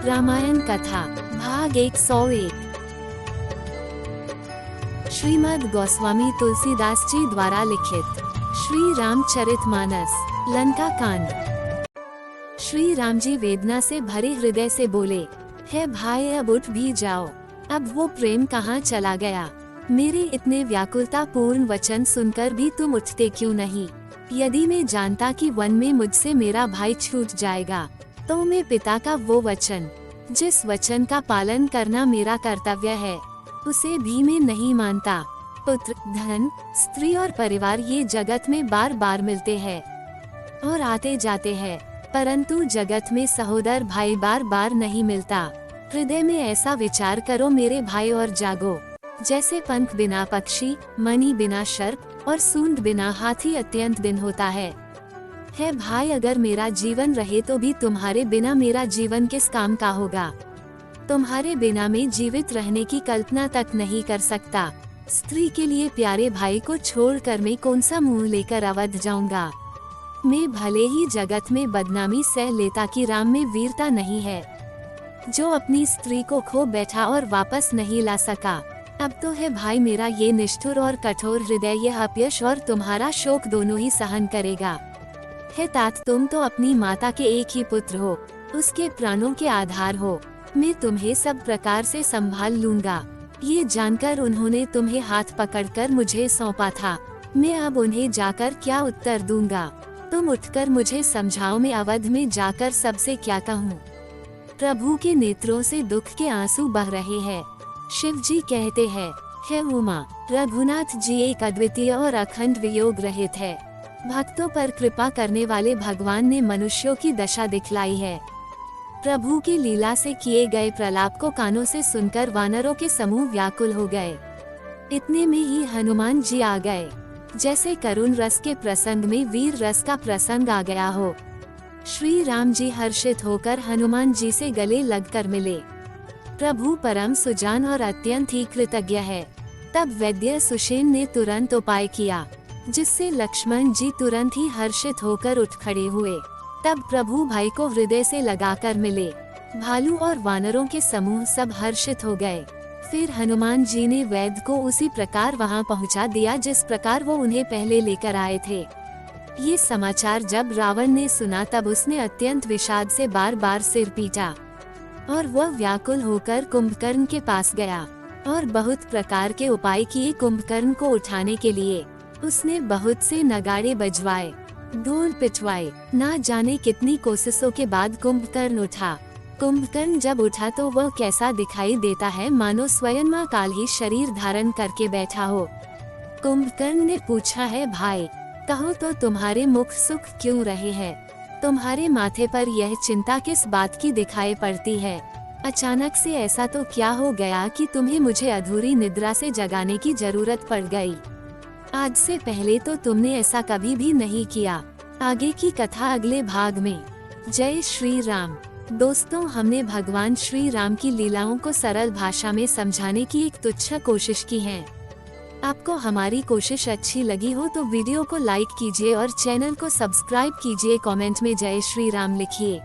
रामायण कथा भाग 101। श्रीमद् गोस्वामी तुलसीदास जी द्वारा लिखित श्री रामचरितमानस लंका कांड। श्री राम जी वेदना से भरे हृदय से बोले, हे भाई अब उठ भी जाओ। अब वो प्रेम कहाँ चला गया? मेरे इतने व्याकुलता पूर्ण वचन सुनकर भी तुम उठते क्यों नहीं? यदि मैं जानता कि वन में मुझसे मेरा भाई छूट जाएगा तो मैं पिता का वो वचन, जिस वचन का पालन करना मेरा कर्तव्य है, उसे भी मैं नहीं मानता। पुत्र, धन, स्त्री और परिवार ये जगत में बार बार मिलते हैं और आते जाते हैं, परंतु जगत में सहोदर भाई बार बार नहीं मिलता। हृदय में ऐसा विचार करो मेरे भाई और जागो। जैसे पंख बिना पक्षी, मणि बिना सर्प और सूंड बिना हाथी अत्यंत दिन होता है भाई, अगर मेरा जीवन रहे तो भी तुम्हारे बिना मेरा जीवन किस काम का होगा? तुम्हारे बिना मैं जीवित रहने की कल्पना तक नहीं कर सकता। स्त्री के लिए प्यारे भाई को छोड़कर मैं कौन सा मुंह लेकर अवध जाऊंगा? मैं भले ही जगत में बदनामी सह लेता कि राम में वीरता नहीं है, जो अपनी स्त्री को खो बैठा और वापस नहीं ला सका। अब तो है भाई मेरा ये निष्ठुर और कठोर हृदय यह अपयश और तुम्हारा शोक दोनों ही सहन करेगा। हे तात, तुम तो अपनी माता के एक ही पुत्र हो, उसके प्राणों के आधार हो। मैं तुम्हें सब प्रकार से संभाल लूंगा। ये जानकर उन्होंने तुम्हें हाथ पकड़कर मुझे सौंपा था। मैं अब उन्हें जाकर क्या उत्तर दूंगा? तुम उठकर मुझे समझाओ, मैं अवध में जाकर सबसे क्या कहूँ? प्रभु के नेत्रों से दुख के आंसू बह रहे हैं। शिव जी कहते हैं, हे उमा, रघुनाथ जी एक अद्वितीय और अखंड वियोग रहित है। भक्तों पर कृपा करने वाले भगवान ने मनुष्यों की दशा दिखलाई है। प्रभु की लीला से किए गए प्रलाप को कानों से सुनकर वानरों के समूह व्याकुल हो गए। इतने में ही हनुमान जी आ गए, जैसे करुण रस के प्रसंग में वीर रस का प्रसंग आ गया हो। श्री राम जी हर्षित होकर हनुमान जी से गले लगकर मिले। प्रभु परम सुजान और अत्यंत ही कृतज्ञ है। तब वैद्य सुषेण ने तुरंत उपाय किया, जिससे लक्ष्मण जी तुरंत ही हर्षित होकर उठ खड़े हुए। तब प्रभु भाई को हृदय से लगाकर मिले। भालू और वानरों के समूह सब हर्षित हो गए। फिर हनुमान जी ने वैद्य को उसी प्रकार वहां पहुंचा दिया जिस प्रकार वो उन्हें पहले लेकर आए थे। ये समाचार जब रावण ने सुना तब उसने अत्यंत विषाद से बार बार सिर पीटा और वह व्याकुल होकर कुंभकर्ण के पास गया और बहुत प्रकार के उपाय किए कुंभकर्ण को उठाने के लिए। उसने बहुत से नगाड़े बजवाए, ढोल पिटवाए। ना जाने कितनी कोशिशों के बाद कुंभकर्ण उठा। कुंभकर्ण जब उठा तो वह कैसा दिखाई देता है, मानो स्वयं मां काल ही शरीर धारण करके बैठा हो। कुंभकर्ण ने पूछा, है भाई, कहो तो तुम्हारे मुख सुख क्यों रहे हैं? तुम्हारे माथे पर यह चिंता किस बात की दिखाई पड़ती है? अचानक से ऐसा तो क्या हो गया कि तुम्हें मुझे अधूरी निद्रा से जगाने की जरूरत पड़ गई? आज से पहले तो तुमने ऐसा कभी भी नहीं किया। आगे की कथा अगले भाग में। जय श्री राम। दोस्तों, हमने भगवान श्री राम की लीलाओं को सरल भाषा में समझाने की एक तुच्छ कोशिश की है। आपको हमारी कोशिश अच्छी लगी हो तो वीडियो को लाइक कीजिए और चैनल को सब्सक्राइब कीजिए। कमेंट में जय श्री राम लिखिए।